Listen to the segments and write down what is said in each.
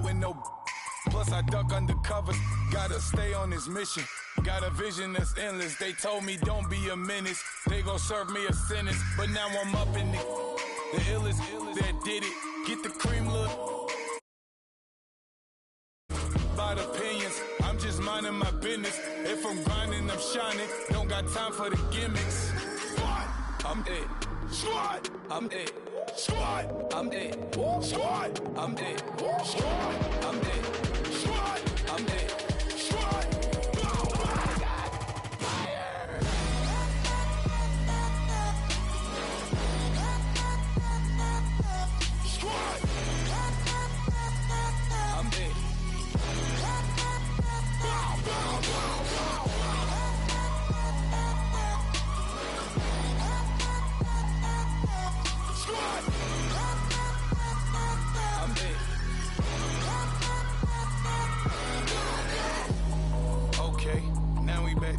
out with no. Plus I duck undercovers, gotta stay on this mission. Got a vision that's endless, they told me don't be a menace. They gon' serve me a sentence, but now I'm up in the illest that did it. Get the cream look. About opinions, I'm just minding my business. If I'm grinding, I'm shining. Don't got time for the gimmicks. Squad, I'm it. Squad, I'm it. Squad, I'm it. Squad, I'm it. Squad, I'm it. Squad, I'm it. Squad.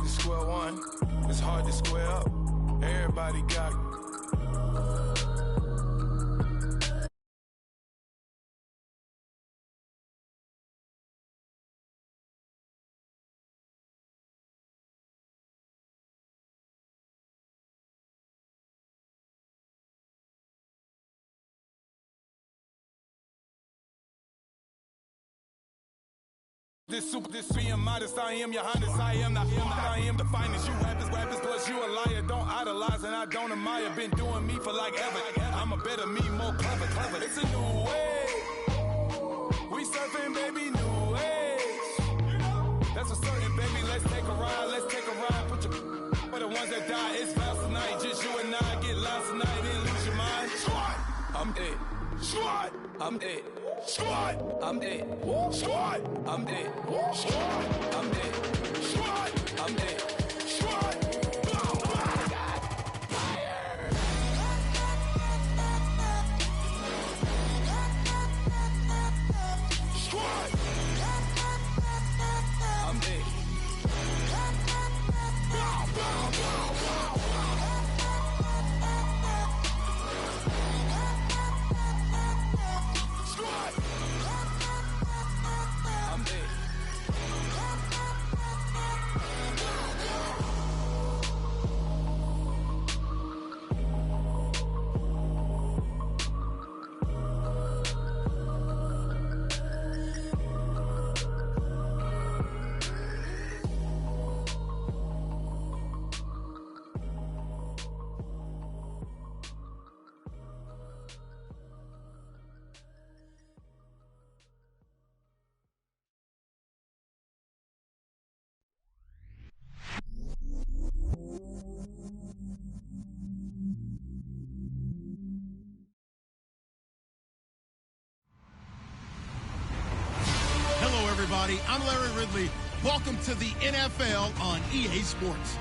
Square one, it's hard to square up. Everybody got it. This being modest, I am your highness, I am not I am the finest. You rappers, plus you a liar. Don't idolize and I don't admire. Been doing me for like ever. I'm a better me, more clever. It's a new way. We surfing, baby, new age. That's a certain, baby. Let's take a ride. Put your for the ones that die. It's fast tonight. Just you and I get lost tonight and lose your mind. Squad, I'm it. Squad, I'm it. Squad, I'm it. Squad, I'm it. Squad, I'm it. Squad, I'm it. Squad. Everybody, I'm Larry Ridley. Welcome to the NFL on EA Sports.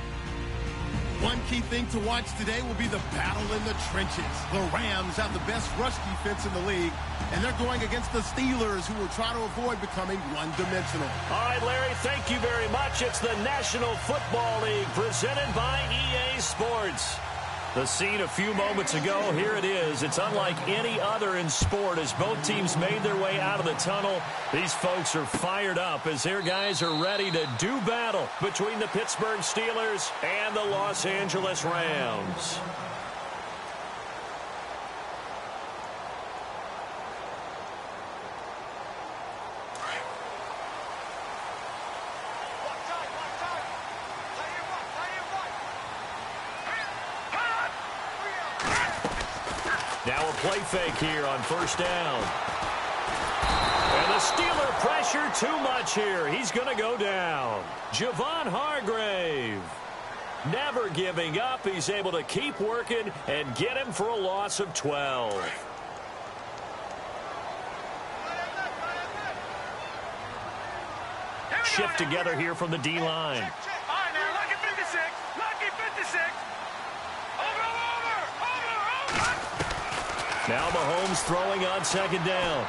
One key thing to watch today will be the battle in the trenches. The Rams have the best rush defense in the league, and they're going against the Steelers, who will try to avoid becoming one-dimensional. All right, Larry, thank you very much. It's the National Football League presented by EA Sports. The scene a few moments ago, here it is. It's unlike any other in sport as both teams made their way out of the tunnel. These folks are fired up as their guys are ready to do battle between the Pittsburgh Steelers and the Los Angeles Rams. Now a play fake here on first down. And the Steeler pressure too much here. He's going to go down. Javon Hargrave. Never giving up. He's able to keep working and get him for a loss of 12. Shift together here from the D-line. Now Mahomes throwing on second down.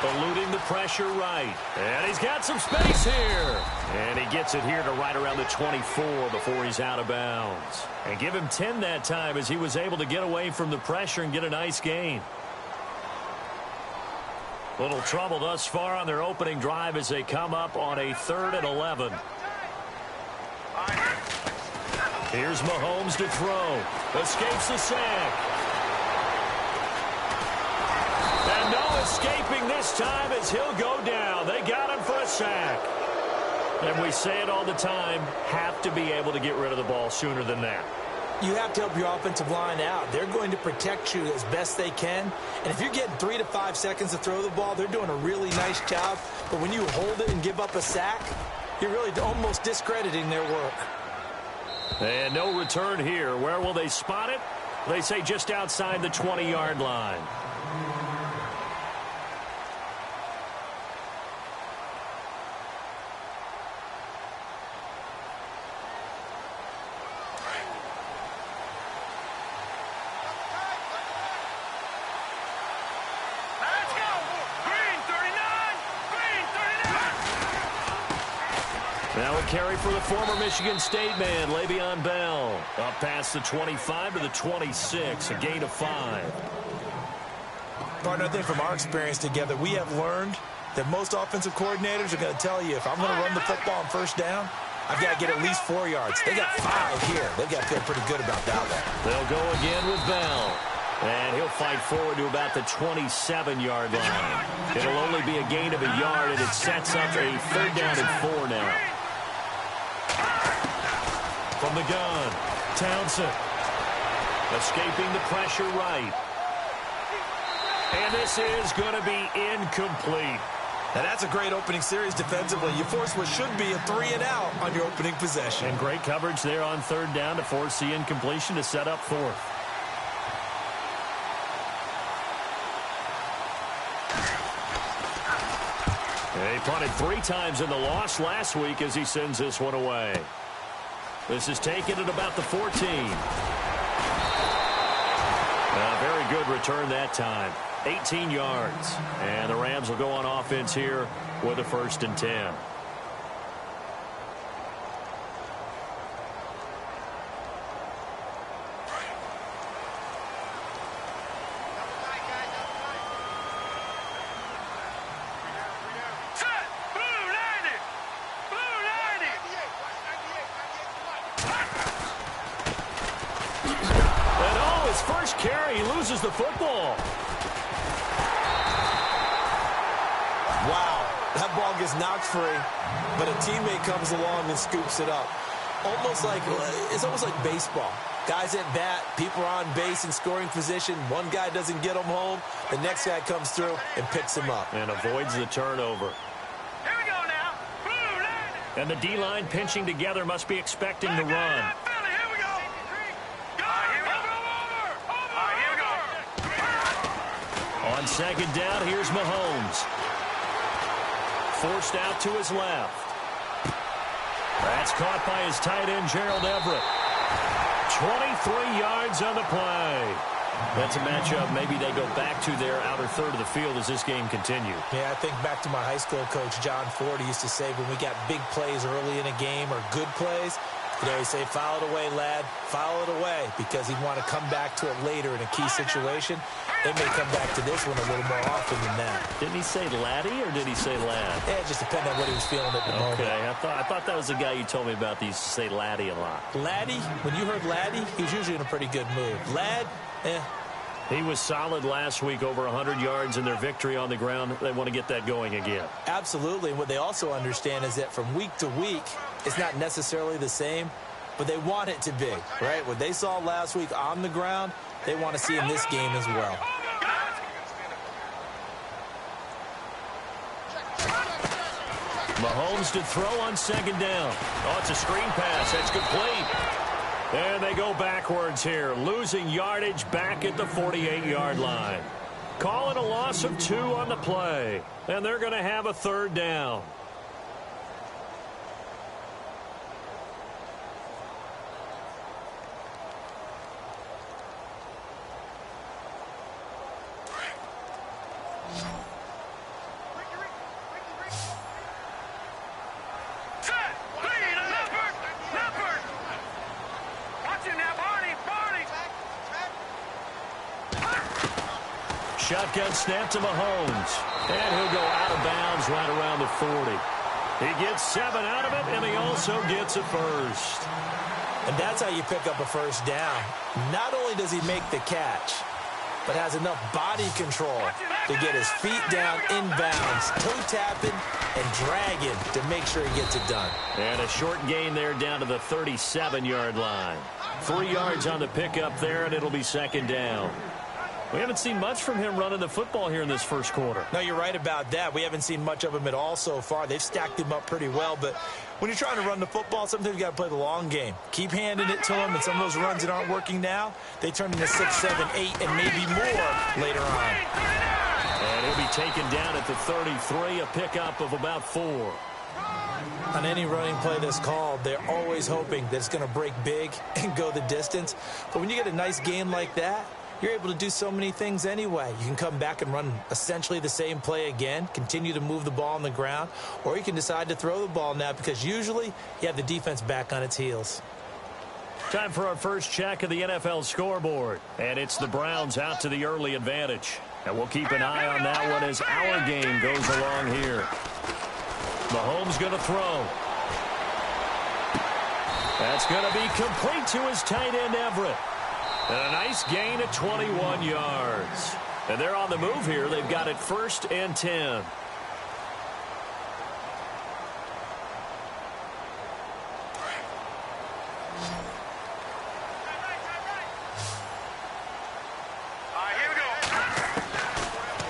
Eluding the pressure right. And he's got some space here. And he gets it here to right around the 24 before he's out of bounds. And give him 10 that time as he was able to get away from the pressure and get a nice gain. Little trouble thus far on their opening drive as they come up on a 3rd and 11. Here's Mahomes to throw. Escapes the sack. And no escaping this time as he'll go down. They got him for a sack. And we say it all the time, have to be able to get rid of the ball sooner than that. You have to help your offensive line out. They're going to protect you as best they can. And if you're getting 3 to 5 seconds to throw the ball, they're doing a really nice job. But when you hold it and give up a sack, you're really almost discrediting their work. And no return here. Where will they spot it? They say just outside the 20-yard line. Now a carry for the former Michigan State man, Le'Veon Bell. Up past the 25 to the 26, a gain of 5. Partner, I think from our experience together, we have learned that most offensive coordinators are going to tell you, if I'm going to run the football on first down, I've got to get at least 4 yards. They got 5 here. They've got to feel pretty good about that one. They'll go again with Bell. And he'll fight forward to about the 27-yard line. It'll only be a gain of a yard, and it sets up a 3rd down and 4 now. From the gun, Townsend. Escaping the pressure right. And this is going to be incomplete. Now that's a great opening series defensively. You force what should be a 3-and-out on your opening possession. And great coverage there on 3rd down to force the incompletion to set up 4th. He punted 3 times in the loss last week as he sends this one away. This is taken at about the 14. Very good return that time. 18 yards. And the Rams will go on offense here with a 1st and 10. He loses the football. Wow, that ball gets knocked free, but a teammate comes along and scoops it up. It's almost like baseball. Guys at bat, people are on base in scoring position. One guy doesn't get them home. The next guy comes through and picks him up. And avoids the turnover. Here we go now. And the D-line pinching together must be expecting the run. On 2nd down, here's Mahomes. Forced out to his left. That's caught by his tight end, Gerald Everett. 23 yards on the play. That's a matchup maybe they go back to their outer third of the field as this game continues. Yeah, I think back to my high school coach, John Ford. He used to say when we got big plays early in a game or good plays, he'd say, foul it away, lad. Foul it away, because he'd want to come back to it later in a key situation. They may come back to this one a little more often than that. Didn't he say laddie or did he say lad? Yeah, it just depended on what he was feeling at the moment. Okay, I thought that was the guy you told me about that used to say laddie a lot. Laddie, when you heard laddie, he was usually in a pretty good mood. Lad, He was solid last week, over 100 yards in their victory on the ground. They want to get that going again. Absolutely. And what they also understand is that from week to week, it's not necessarily the same, but they want it to be, right? What they saw last week on the ground, they want to see in this game as well. Mahomes to throw on 2nd down. Oh, it's a screen pass. That's complete. And they go backwards here, losing yardage back at the 48-yard line. Calling a loss of 2 on the play. And they're going to have a 3rd down. Shotgun snap to Mahomes. And he'll go out of bounds right around the 40. He gets 7 out of it, and he also gets a first. And that's how you pick up a first down. Not only does he make the catch, but has enough body control to get his feet down inbounds, toe tapping and dragging to make sure he gets it done. And a short gain there down to the 37-yard line. 3 yards on the pickup there, and it'll be second down. We haven't seen much from him running the football here in this first quarter. No, you're right about that. We haven't seen much of him at all so far. They've stacked him up pretty well, but when you're trying to run the football, sometimes you got to play the long game. Keep handing it to him, and some of those runs that aren't working now, they turn into 6, 7, 8, and maybe more later on. And he'll be taken down at the 33, a pickup of about 4. On any running play that's called, they're always hoping that it's going to break big and go the distance. But when you get a nice gain like that, you're able to do so many things anyway. You can come back and run essentially the same play again, continue to move the ball on the ground, or you can decide to throw the ball now because usually you have the defense back on its heels. Time for our first check of the NFL scoreboard. And it's the Browns out to the early advantage. And we'll keep an eye on that one as our game goes along here. Mahomes going to throw. That's going to be complete to his tight end, Everett. And a nice gain of 21 yards. And they're on the move here. They've got it 1st and 10.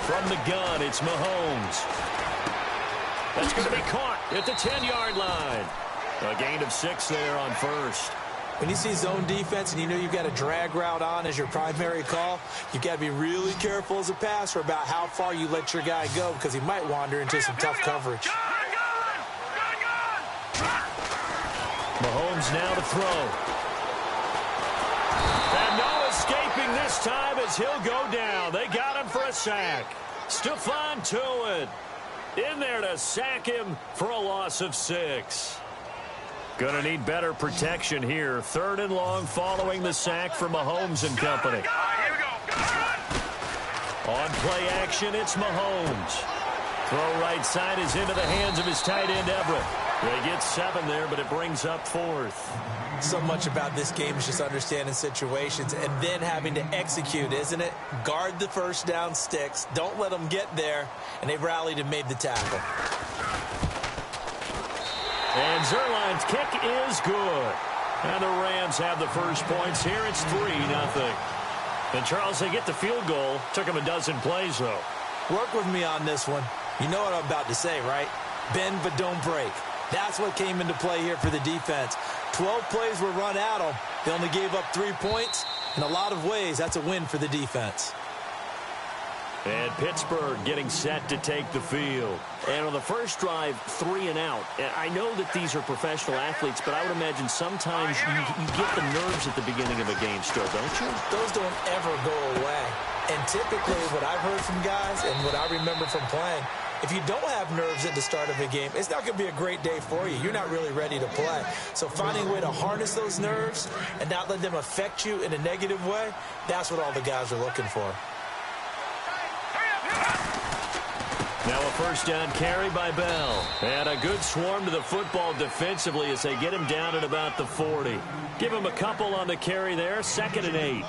From the gun, it's Mahomes. That's going to be caught at the 10-yard line. A gain of 6 there on 1st. When you see zone defense and you know you've got a drag route on as your primary call, you've got to be really careful as a passer about how far you let your guy go because he might wander into some tough coverage. Mahomes now to throw. And no escaping this time as he'll go down. They got him for a sack. Stephon Tuitt in there to sack him for a loss of 6. Going to need better protection here. 3rd and long following the sack from Mahomes and company. On play action, it's Mahomes. Throw right side is into the hands of his tight end, Everett. They get 7 there, but it brings up 4th. So much about this game is just understanding situations and then having to execute, isn't it? Guard the first down sticks. Don't let them get there. And they rallied and made the tackle. And Zerline's kick is good. And the Rams have the first points here. It's 3-0. And Charles, they get the field goal. Took them a dozen plays, though. Work with me on this one. You know what I'm about to say, right? Bend but don't break. That's what came into play here for the defense. 12 plays were run at them. They only gave up 3 points. In a lot of ways, that's a win for the defense. And Pittsburgh getting set to take the field. And on the first drive, 3 and out. And I know that these are professional athletes, but I would imagine sometimes you get the nerves at the beginning of a game still, don't you? Those don't ever go away. And typically what I've heard from guys and what I remember from playing, if you don't have nerves at the start of a game, it's not going to be a great day for you. You're not really ready to play. So finding a way to harness those nerves and not let them affect you in a negative way, that's what all the guys are looking for. Now a first down carry by Bell. And a good swarm to the football defensively as they get him down at about the 40. Give him a couple on the carry there. 2nd and 8.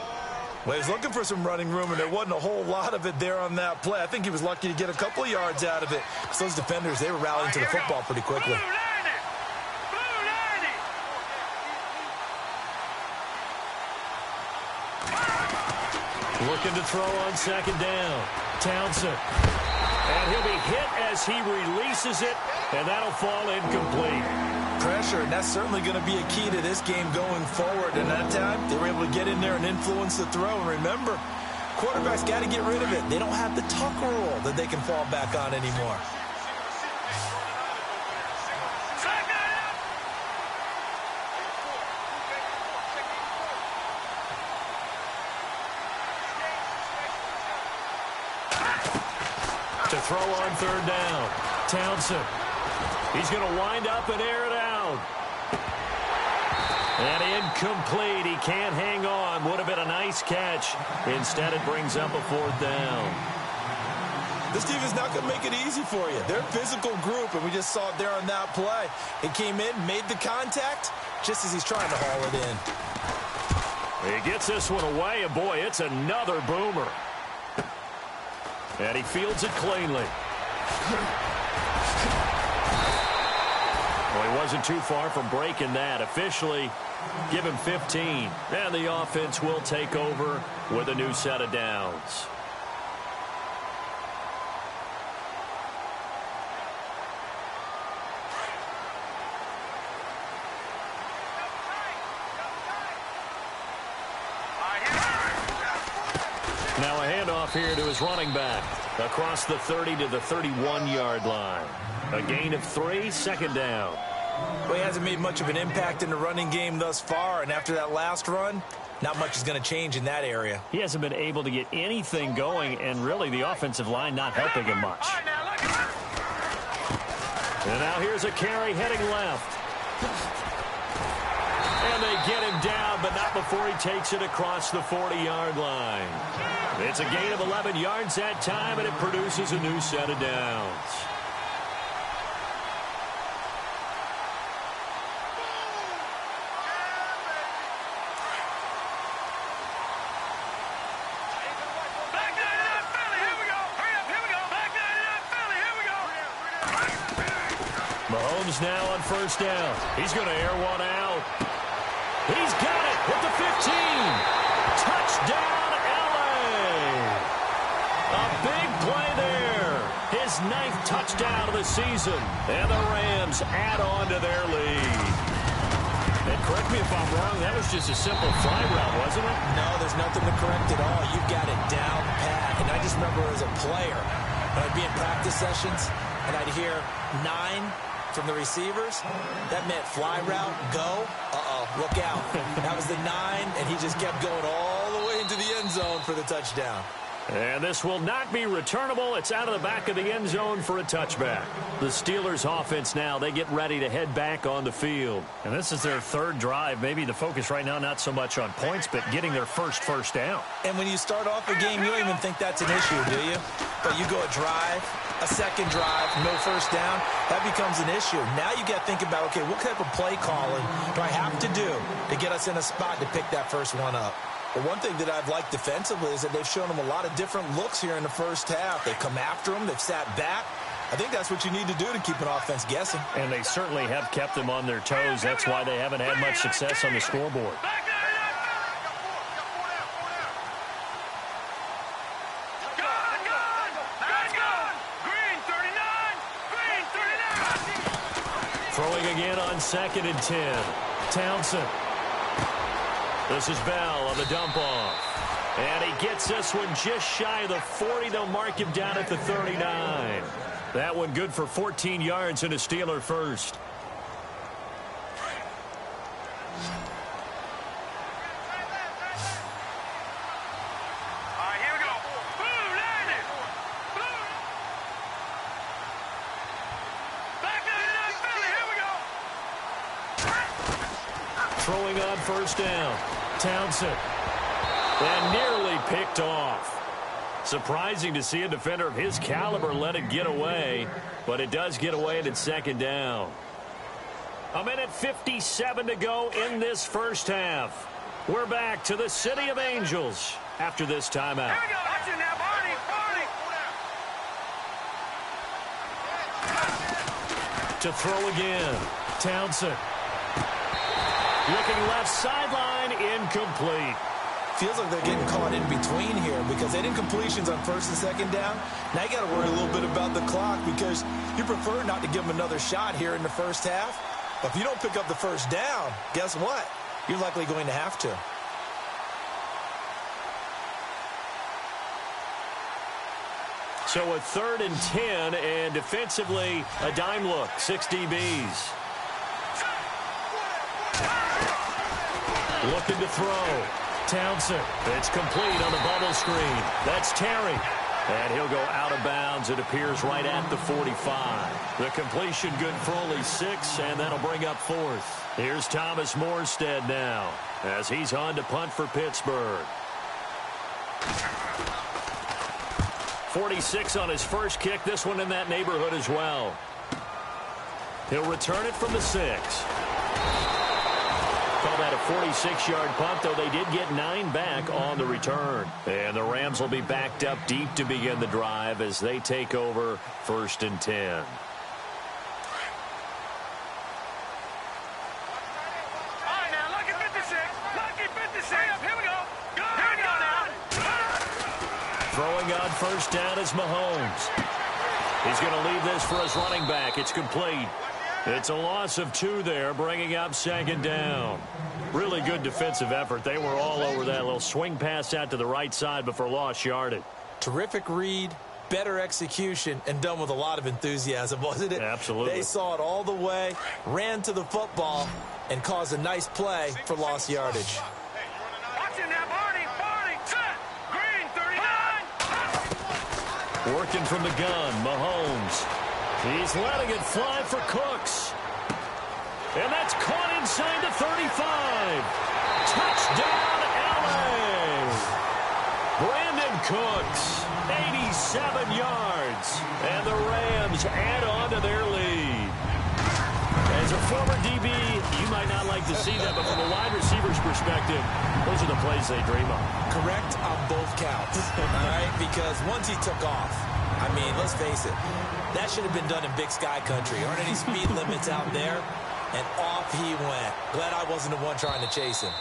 Well, he was looking for some running room, and there wasn't a whole lot of it there on that play. I think he was lucky to get a couple of yards out of it. Because those defenders, they were rallying to the football pretty quickly. Looking to throw on 2nd down. Townsend. And he'll be hit as he releases it, and that'll fall incomplete. Pressure, and that's certainly going to be a key to this game going forward. And that time, they were able to get in there and influence the throw. And remember, quarterbacks got to get rid of it. They don't have the tuck rule that they can fall back on anymore. To throw on 3rd down. Townsend. He's going to wind up and air it out. And incomplete. He can't hang on. Would have been a nice catch. Instead, it brings up a 4th down. This team is not going to make it easy for you. They're a physical group, and we just saw it there on that play. It came in, made the contact, just as he's trying to haul it in. He gets this one away, and boy, it's another boomer. And he fields it cleanly. Well, he wasn't too far from breaking that. Officially, give him 15. And the offense will take over with a new set of downs. Now a handoff here to his running back. Across the 30 to the 31-yard line. A gain of 3, 2nd down. Well, he hasn't made much of an impact in the running game thus far, and after that last run, not much is going to change in that area. He hasn't been able to get anything going, and really the offensive line not helping him much. And now here's a carry heading left. And they get him down, but not before he takes it across the 40-yard line. It's a gain of 11 yards that time, and it produces a new set of downs. Mahomes now on 1st down. He's going to air one out. He's got it at the 15. Touchdown, L.A. A big play there. His 9th touchdown of the season. And the Rams add on to their lead. And correct me if I'm wrong, that was just a simple fly route, wasn't it? No, there's nothing to correct at all. You've got it down pat. And I just remember as a player, when I'd be in practice sessions, and I'd hear 9 from the receivers, that meant fly route, go, look out. That was the 9, and he just kept going all the way into the end zone for the touchdown. And this will not be returnable. It's out of the back of the end zone for a touchback. The Steelers offense now, they get ready to head back on the field. And this is their 3rd drive. Maybe the focus right now not so much on points, but getting their first down. And when you start off a game, you don't even think that's an issue, do you? But you go a drive, a 2nd drive, no 1st down, that becomes an issue. Now you got to think about, okay, what type of play calling do I have to do to get us in a spot to pick that first one up? Well, one thing that I've liked defensively is that they've shown them a lot of different looks here in the first half. They've come after them. They've sat back. I think that's what you need to do to keep an offense guessing. And they certainly have kept them on their toes. That's why they haven't had much success on the scoreboard. Throwing again on 2nd and 10. Townsend. This is Bell on the dump-off. And he gets this one just shy of the 40. They'll mark him down at the 39. That one good for 14 yards and a Steeler first. Throwing on 1st down. Townsend. And nearly picked off. Surprising to see a defender of his caliber let it get away, but it does get away and it's 2nd down. 1:57 to go in this first half. We're back to the City of Angels after this timeout. To throw again. Townsend. Looking left sideline, incomplete. Feels like they're getting caught in between here because they did completions on 1st and 2nd down. Now you got to worry a little bit about the clock because you prefer not to give them another shot here in the first half. But if you don't pick up the 1st down, guess what? You're likely going to have to. So a 3rd and 10, and defensively a dime look, 6 DBs. Looking to throw. Townsend. It's complete on the bubble screen. That's Terry. And he'll go out of bounds. It appears right at the 45. The completion good for only 6, and that'll bring up 4th. Here's Thomas Morstead now as he's on to punt for Pittsburgh. 46 on his first kick. This one in that neighborhood as well. He'll return it from the 6. Call that a 46-yard punt, though they did get 9 back on the return. And the Rams will be backed up deep to begin the drive as they take over 1st and 10. All right, now, lucky 56. Lucky 56. Here we go. Here we go now. Throwing on 1st down is Mahomes. He's going to leave this for his running back. It's complete. It's a loss of 2 there, bringing up 2nd down. Really good defensive effort. They were all over that little swing pass out to the right side before lost yardage. Terrific read, better execution, and done with a lot of enthusiasm, wasn't it? Absolutely. They saw it all the way, ran to the football, and caused a nice play for lost yardage. Watching that, Barney, set. Green, 39. Working from the gun, Mahomes. He's letting it fly for Cooks. And that's caught inside the 35. Touchdown, L.A. Brandon Cooks, 87 yards. And the Rams add on to their lead. As a former DB, you might not like to see that, but from a wide receiver's perspective, those are the plays they dream of. Correct on both counts, all right? Because once he took off, I mean, let's face it, that should have been done in Big Sky country. Aren't any speed limits out there? And off he went. Glad I wasn't the one trying to chase him.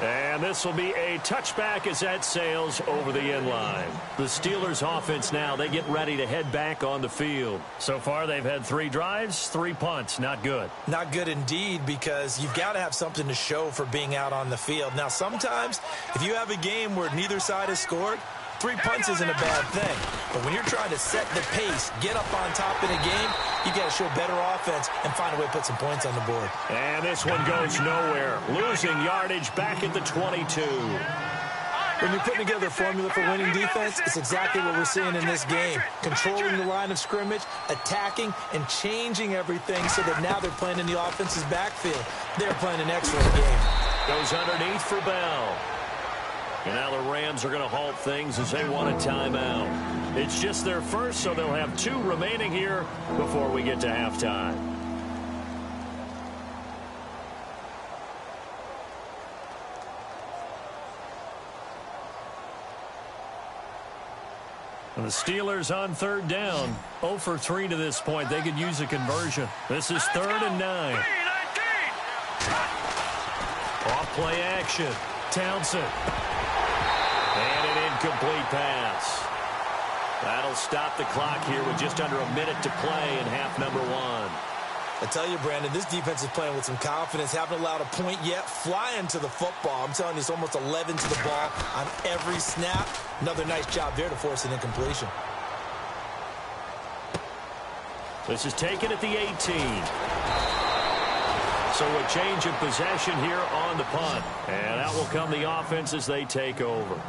And this will be a touchback as that sails over the end line. The Steelers offense now, they get ready to head back on the field. So far, they've had 3 drives, 3 punts. Not good. Not good indeed, because you've got to have something to show for being out on the field. Now, sometimes, if you have a game where neither side has scored, 3 punts isn't a bad thing. But when you're trying to set the pace, get up on top in a game, you got to show better offense and find a way to put some points on the board. And this one goes nowhere. Losing yardage back at the 22. When you're putting together a formula for winning defense, it's exactly what we're seeing in this game. Controlling the line of scrimmage, attacking, and changing everything so that now they're playing in the offense's backfield. They're playing an excellent game. Goes underneath for Bell. And now the Rams are going to halt things as they want a timeout. It's just their first, so they'll have 2 remaining here before we get to halftime. And the Steelers on 3rd down. 0 for 3 to this point. They could use a conversion. This is 3rd and 9. Off play action. Townsend. And an incomplete pass. That'll stop the clock here with just under a minute to play in half number 1. I tell you, Brandon, this defense is playing with some confidence. Haven't allowed a point yet. Flying to the football. I'm telling you, it's almost 11 to the ball on every snap. Another nice job there to force an incompletion. This is taken at the 18. So a change of possession here on the punt. And out will come the offense as they take over.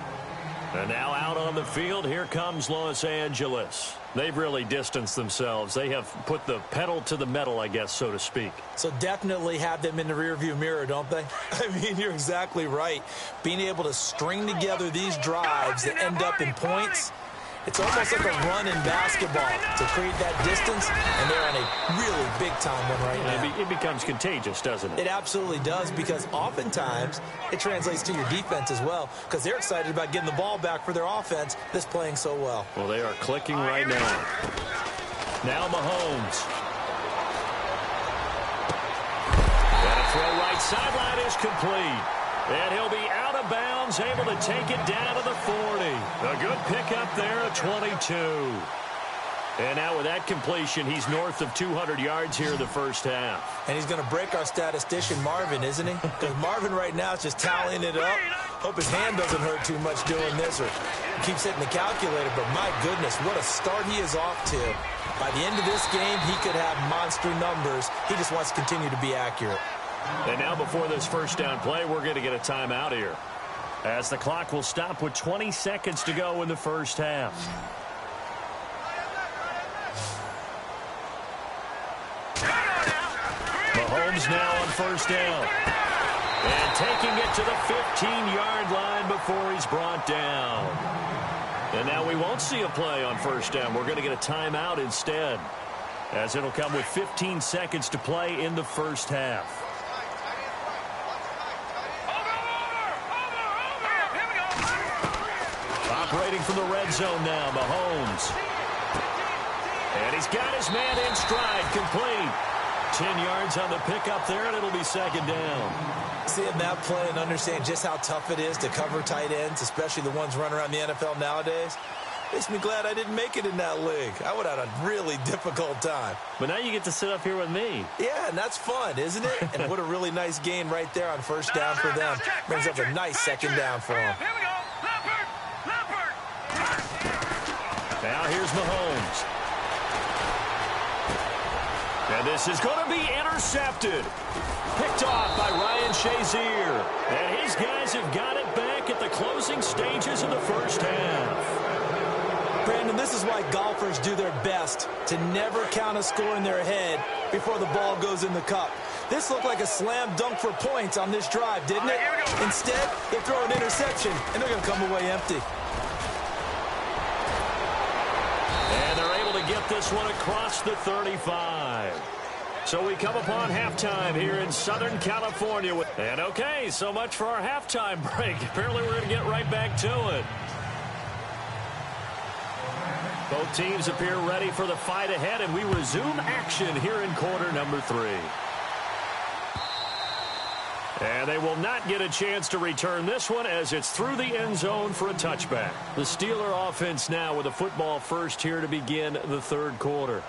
And now out on the field, here comes Los Angeles. They've really distanced themselves. They have put the pedal to the metal, I guess, so to speak. So definitely have them in the rearview mirror, don't they? I mean, you're exactly right. Being able to string together these drives that end up in points, it's almost like a run in basketball to create that distance, and they're on a really big-time one right now. It becomes contagious, doesn't it? It absolutely does, because oftentimes it translates to your defense as well, because they're excited about getting the ball back for their offense that's playing so well. Well, they are clicking right now. Now Mahomes. And a throw right sideline is complete. And he'll be out of bounds, able to take it down to the 40. A good pickup there at 22. And now with that completion, he's north of 200 yards here in the first half. And he's going to break our statistician, Marvin, isn't he? Because Marvin right now is just tallying it up. Hope his hand doesn't hurt too much doing this, or keeps hitting the calculator. But my goodness, what a start he is off to. By the end of this game, he could have monster numbers. He just wants to continue to be accurate. And now before this first down play, we're going to get a timeout here. as the clock will stop with 20 seconds to go in the first half. Mahomes now on first down. And taking it to the 15-yard line before he's brought down. And now we won't see a play on first down. We're going to get a timeout instead, as it'll come with 15 seconds to play in the first half. Operating from the red zone now, Mahomes. And he's got his man in stride, complete. 10 yards on the pickup there, and it'll be second down. Seeing that play and understand just how tough it is to cover tight ends, especially the ones running around the NFL nowadays, makes me glad I didn't make it in that league. I would have had a really difficult time. But now you get to sit up here with me. Yeah, and that's fun, isn't it? And what a really nice gain right there on first down for them. Brings up a nice second down for them. Here we go. Leopard. Now here's Mahomes. And this is going to be intercepted. Picked off by Ryan Shazier. And his guys have got it back at the closing stages of the first half. Brandon, this is why golfers do their best to never count a score in their head before the ball goes in the cup. This looked like a slam dunk for points on this drive, didn't it? Instead, they throw an interception, and they're going to come away empty. And they're able to get this one across the 35. So we come upon halftime here in Southern California. And okay, so much for our halftime break. Apparently we're going to get right back to it. Both teams appear ready for the fight ahead, and we resume action here in quarter number 3. And they will not get a chance to return this one as it's through the end zone for a touchback. The Steeler offense now with a football first here to begin the third quarter.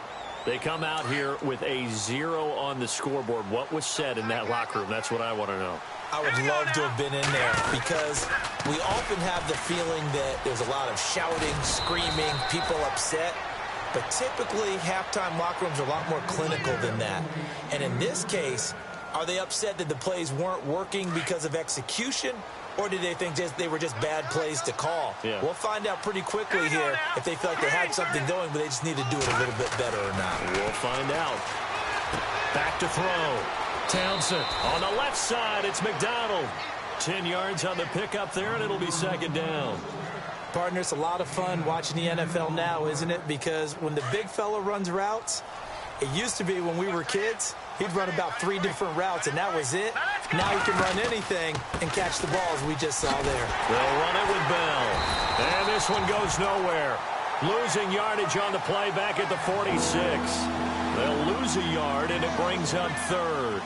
They come out here with a 0 on the scoreboard. What was said in that locker room? That's what I want to know. I would love to have been in there because we often have the feeling that there's a lot of shouting, screaming, people upset. But typically, halftime locker rooms are a lot more clinical than that. And in this case, are they upset that the plays weren't working because of execution? Or do they think they were just bad plays to call? Yeah. We'll find out pretty quickly here if they felt like they had something going, but they just need to do it a little bit better or not. We'll find out. Back to throw. Townsend on the left side. It's McDonald. 10 yards on the pickup there, and it'll be second down. Partner, it's a lot of fun watching the NFL now, isn't it? Because when the big fella runs routes, it used to be when we were kids, he'd run about 3 different routes, and that was it. Now he can run anything and catch the balls we just saw there. They'll run it with Bell. And this one goes nowhere. Losing yardage on the play back at the 46. They'll lose a yard, and it brings up third.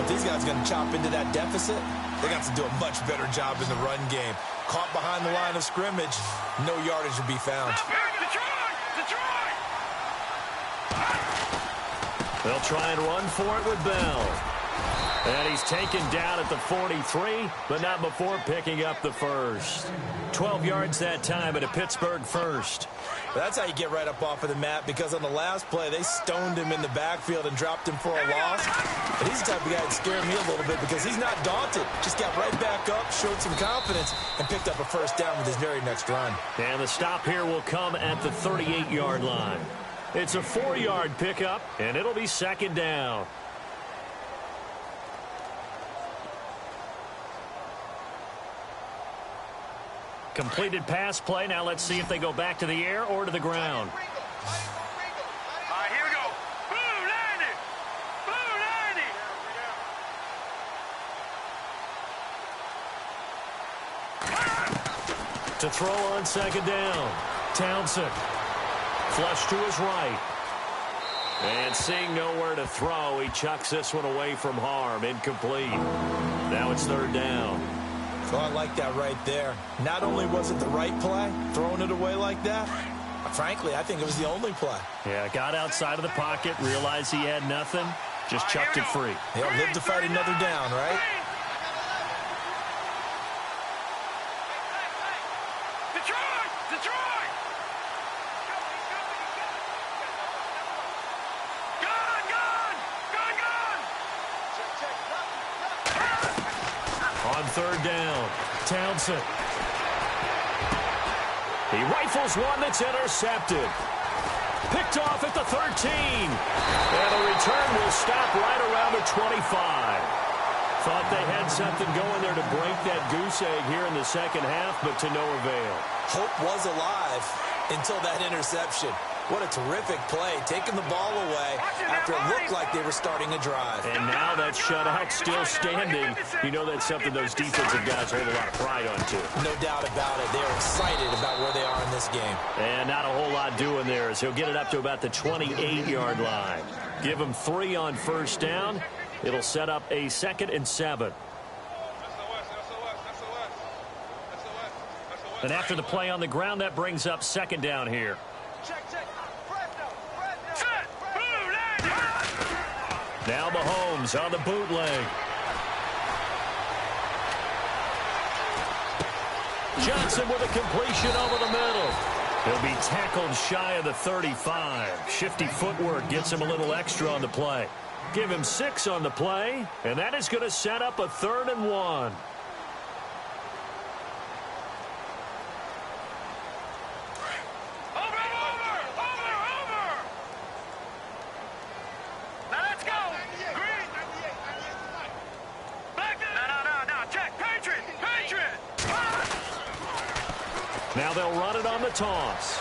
If these guys are going to chop into that deficit, they got to do a much better job in the run game. Caught behind the line of scrimmage, no yardage will be found. Detroit! They'll try and run for it with Bell. And he's taken down at the 43, but not before picking up the first. 12 yards that time at a Pittsburgh first. But that's how you get right up off of the mat, because on the last play, they stoned him in the backfield and dropped him for a loss. But he's the type of guy that scared me a little bit because he's not daunted. Just got right back up, showed some confidence, and picked up a first down with his very next run. And the stop here will come at the 38-yard line. It's a 4-yard pickup, and it'll be second down. Completed pass play. Now let's see if they go back to the air or to the ground. All right, here we go. Blue 90. To throw on second down. Townsend. Flush to his right. And seeing nowhere to throw, he chucks this one away from harm. Incomplete. Now it's third down. So I like that right there. Not only was it the right play, throwing it away like that, frankly, I think it was the only play. Yeah, got outside of the pocket, realized he had nothing, just chucked it free. He'll live to fight another down, right? Detroit! Gone! On On third down, Townsend. He rifles one that's intercepted. Picked off at the 13. And the return will stop right around the 25. Thought they had something going there to break that goose egg here in the second half, but to no avail. Hope was alive until that interception. What a terrific play, taking the ball away after it looked like they were starting a drive. And now that shutout still standing. You know that's something those defensive guys hold a lot of pride on, too. No doubt about it. They're excited about where they are in this game. And not a whole lot doing there as he'll get it up to about the 28-yard line. Give him 3 on first down. It'll set up a 2nd and 7. And after the play on the ground, that brings up 2nd down here. Now Mahomes on the bootleg. Johnson with a completion over the middle. He'll be tackled shy of the 35. Shifty footwork gets him a little extra on the play. Give him 6 on the play, and that is going to set up a 3rd and 1. Now they'll run it on the toss.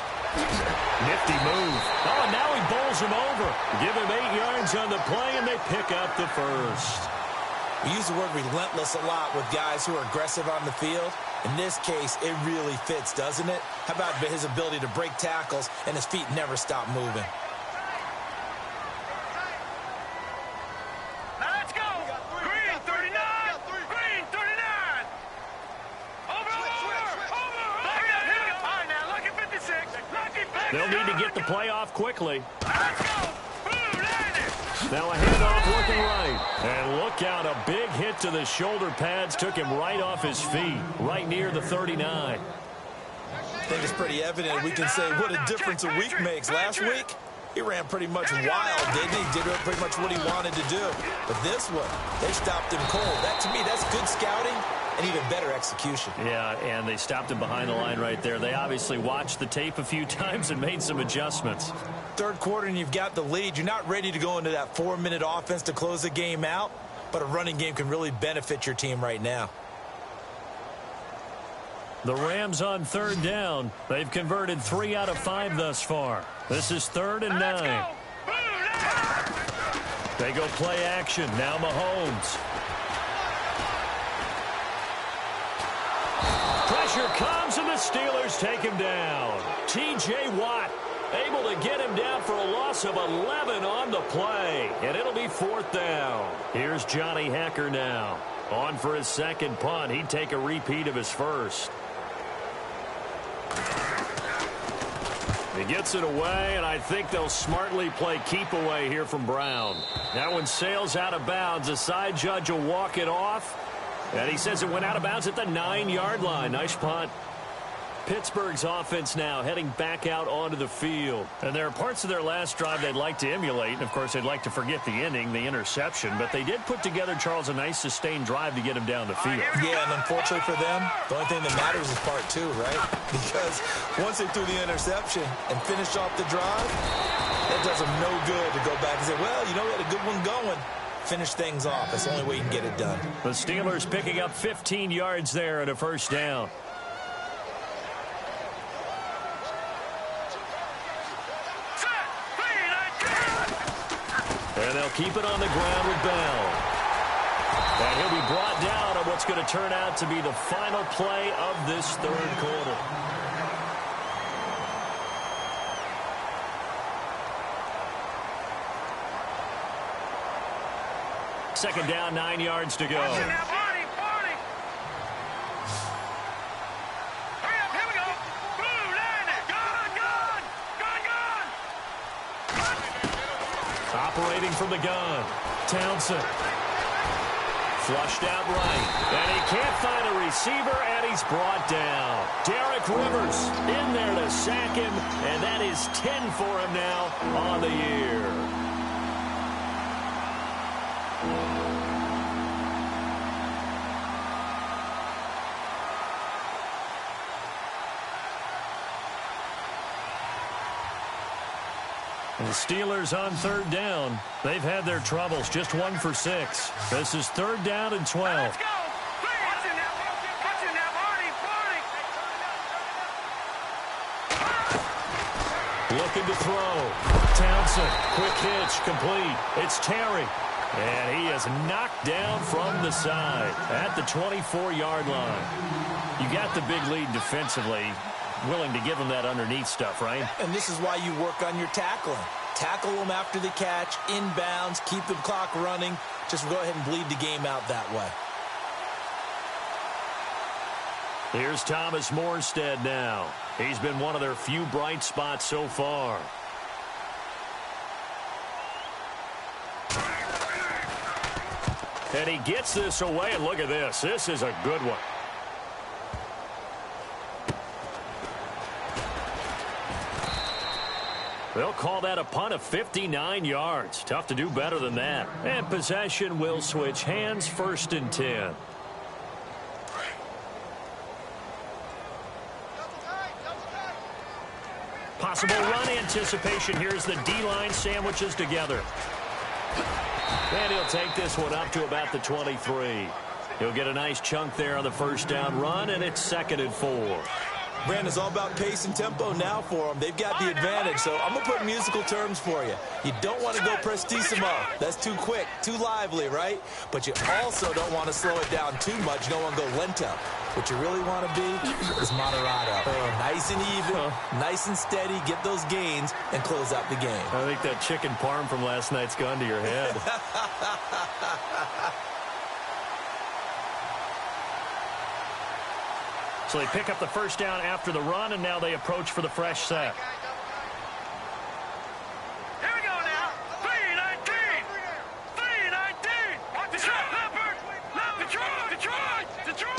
Nifty move. Oh, and now he bowls him over. Give him 8 yards on the play, and they pick up the first. We use the word relentless a lot with guys who are aggressive on the field. In this case, it really fits, doesn't it? How about his ability to break tackles and his feet never stop moving? They'll need to get the play off quickly. Now a handoff looking right. And look out, a big hit to the shoulder pads took him right off his feet, right near the 39. I think it's pretty evident. We can say what a difference a week makes. Last week, he ran pretty much wild, didn't he? Did pretty much what he wanted to do. But this one, they stopped him cold. That, to me, that's good scouting and even better execution. Yeah, and they stopped him behind the line right there. They obviously watched the tape a few times and made some adjustments. Third quarter and you've got the lead. You're not ready to go into that 4-minute offense to close the game out, but a running game can really benefit your team right now. The Rams on third down. They've converted 3 out of 5 thus far. This is 3rd and 9. They go play action. Now Mahomes. Pressure comes, and the Steelers take him down. T.J. Watt able to get him down for a loss of 11 on the play, and it'll be 4th down. Here's Johnny Hecker now. On for his second punt. He'd take a repeat of his first. He gets it away, and I think they'll smartly play keep away here from Brown. That one sails out of bounds. The side judge will walk it off. And he says it went out of bounds at the 9-yard line. Nice punt. Pittsburgh's offense now heading back out onto the field. And there are parts of their last drive they'd like to emulate. And, of course, they'd like to forget the inning, the interception. But they did put together, Charles, a nice sustained drive to get him down the field. Yeah, and unfortunately for them, the only thing that matters is part 2, right? Because once they threw the interception and finished off the drive, that does them no good to go back and say, well, you know, we had a good one going. Finish things off. That's the only way you can get it done. The Steelers picking up 15 yards there and a first down. And they'll keep it on the ground with Bell. And he'll be brought down on what's going to turn out to be the final play of this third quarter. Second down, 9 yards to go. Operating from the gun. Townsend. Flushed out right. And he can't find a receiver, and he's brought down. Derek Rivers in there to sack him, and that is 10 for him now on the year. The Steelers on third down. They've had their troubles, just 1 for 6. This is 3rd down and 12. Let's go. What's in that? Looking to throw. Townsend, quick hitch, complete. It's Terry. And he is knocked down from the side at the 24-yard line. You got the big lead defensively. Willing to give him that underneath stuff, right? And this is why you work on your tackling. Tackle them after the catch, inbounds, keep the clock running. Just go ahead and bleed the game out that way. Here's Thomas Morstead now. He's been one of their few bright spots so far. And he gets this away, and look at this. This is a good one. They'll call that a punt of 59 yards. Tough to do better than that. And possession will switch hands, 1st and 10. Possible run anticipation. Here's the D-line sandwiches together. And he'll take this one up to about the 23. He'll get a nice chunk there on the 1st down run, and it's 2nd and 4. Brandon, it's all about pace and tempo now for them. They've got the advantage, so I'm going to put musical terms for you. You don't want to go prestissimo. That's too quick, too lively, right? But you also don't want to slow it down too much. You don't want to go lento. What you really want to be is moderato. Nice and even, nice and steady, get those gains, and close out the game. I think that chicken parm from last night's gone to your head. So they pick up the 1st down after the run, and now they approach for the fresh set. Here we go now. 3-19. 3-19. Watch the shot, Leopard. Detroit.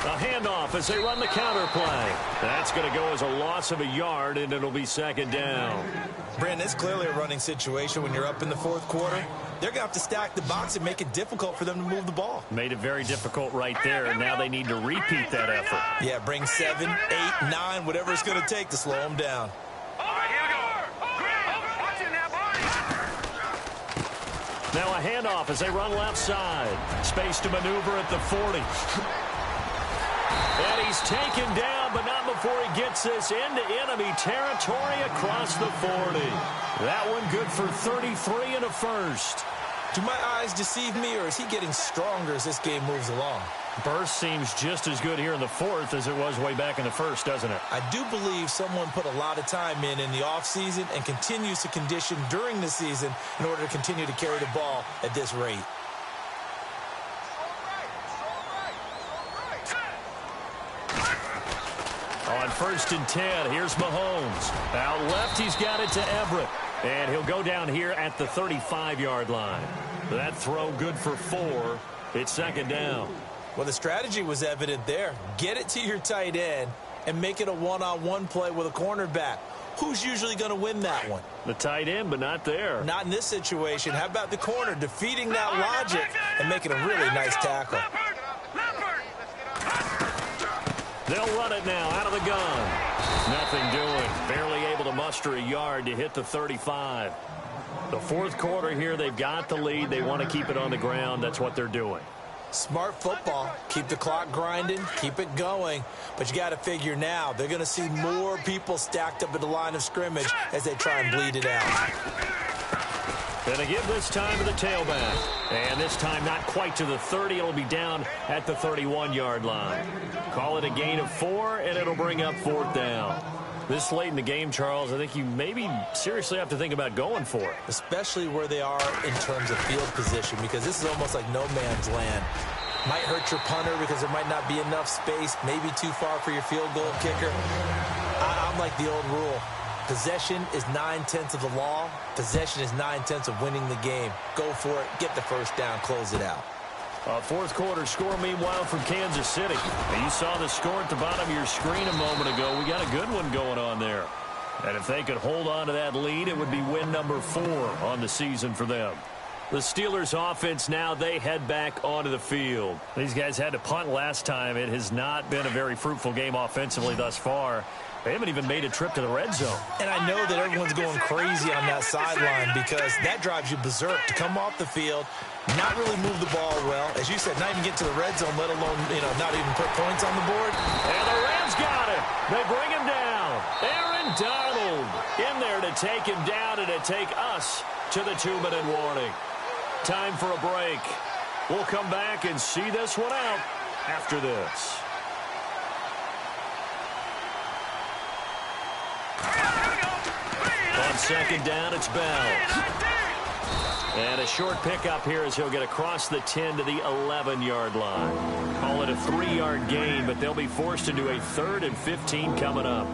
A handoff as they run the counter play. That's going to go as a loss of a yard, and it'll be 2nd down. Brandon, it's clearly a running situation when you're up in the 4th quarter. They're going to have to stack the box and make it difficult for them to move the ball. Made it very difficult right there, and now they need to repeat that effort. Yeah, bring 7, 8, 9, whatever it's going to take to slow them down. All right, here we go. Green, watch it now, boys. Now a handoff as they run left side. Space to maneuver at the 40. And he's taken down, but not before he gets this into enemy territory across the 40. That one good for 33 and a 1st. Do my eyes deceive me, or is he getting stronger as this game moves along? Burst seems just as good here in the 4th as it was way back in the 1st, doesn't it? I do believe someone put a lot of time in the offseason and continues to condition during the season in order to continue to carry the ball at this rate. On 1st and 10, here's Mahomes. Out left, he's got it to Everett. And he'll go down here at the 35-yard line. That throw good for 4. It's 2nd down. Well, the strategy was evident there. Get it to your tight end and make it a one-on-one play with a cornerback. Who's usually going to win that one? The tight end, but not there. Not in this situation. How about the corner defeating that logic and making a really nice tackle? They'll run it now out of the gun. Nothing doing. Barely able to muster a yard to hit the 35. The 4th quarter here, they've got the lead. They want to keep it on the ground. That's what they're doing. Smart football. Keep the clock grinding. Keep it going. But you got to figure now, they're going to see more people stacked up at the line of scrimmage as they try and bleed it out. Going to give this time to the tailback. And this time not quite to the 30. It'll be down at the 31-yard line. Call it a gain of 4, and it'll bring up 4th down. This late in the game, Charles, I think you maybe seriously have to think about going for it. Especially where they are in terms of field position, because this is almost like no man's land. Might hurt your punter because there might not be enough space, maybe too far for your field goal kicker. I'm like the old rule. Possession is 9/10 of the law. Possession is 9/10 of winning the game. Go for it. Get the 1st down. Close it out. 4th quarter score, meanwhile, from Kansas City. And you saw the score at the bottom of your screen a moment ago. We got a good one going on there. And if they could hold on to that lead, it would be win number 4 on the season for them. The Steelers offense now, they head back onto the field. These guys had to punt last time. It has not been a very fruitful game offensively thus far. They haven't even made a trip to the red zone. And I know that everyone's going crazy on that sideline because that drives you berserk to come off the field, not really move the ball well. As you said, not even get to the red zone, let alone, not even put points on the board. And the Rams got it. They bring him down. Aaron Donald in there to take him down and to take us to the 2-minute warning. Time for a break. We'll come back and see this one out after this. On second down, it's Bell. And a short pickup here as he'll get across the 10 to the 11-yard line. Call it a 3-yard gain, but they'll be forced into a 3rd and 15 coming up.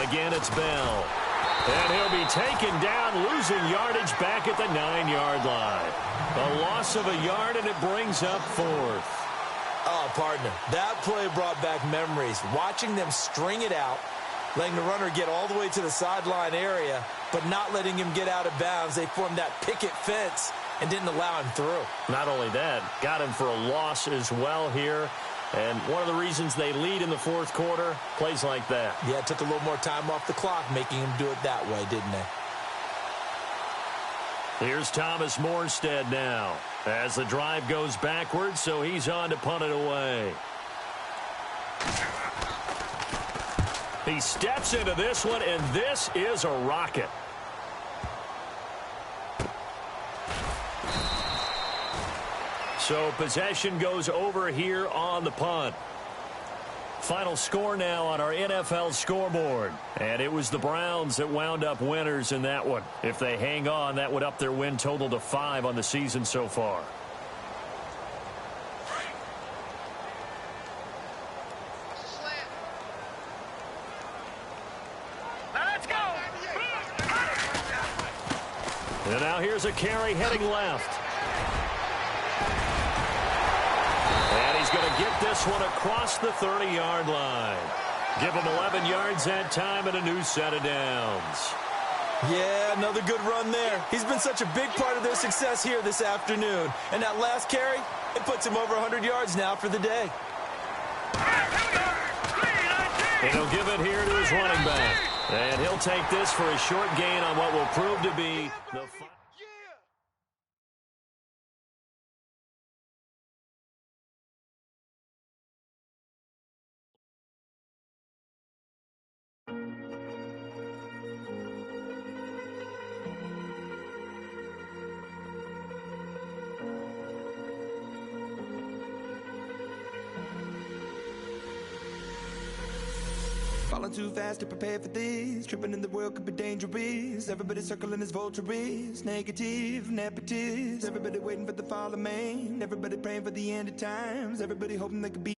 Again, it's Bell. And he'll be taken down, losing yardage back at the 9-yard line. A loss of a yard, and it brings up 4th. Oh, partner, that play brought back memories. Watching them string it out, letting the runner get all the way to the sideline area, but not letting him get out of bounds. They formed that picket fence and didn't allow him through. Not only that, got him for a loss as well here. And one of the reasons they lead in the 4th quarter, plays like that. Yeah, it took a little more time off the clock, making him do it that way, didn't they? Here's Thomas Morstead now, as the drive goes backwards, so he's on to punt it away. He steps into this one, and this is a rocket. So possession goes over here on the punt. Final score now on our NFL scoreboard. And it was the Browns that wound up winners in that one. If they hang on, that would up their win total to 5 on the season so far. Let's go. And now here's a carry heading left. And he's going to get this one across the 30-yard line. Give him 11 yards that time and a new set of downs. Yeah, another good run there. He's been such a big part of their success here this afternoon. And that last carry, it puts him over 100 yards now for the day. And he'll give it here to his running back. And he'll take this for a short gain on what will prove to be the final. Falling too fast to prepare for this. Tripping in the world could be dangerous. Everybody circling as vultures. Negative, nepotist. Everybody waiting for the fall of man. Everybody praying for the end of times. Everybody hoping they could be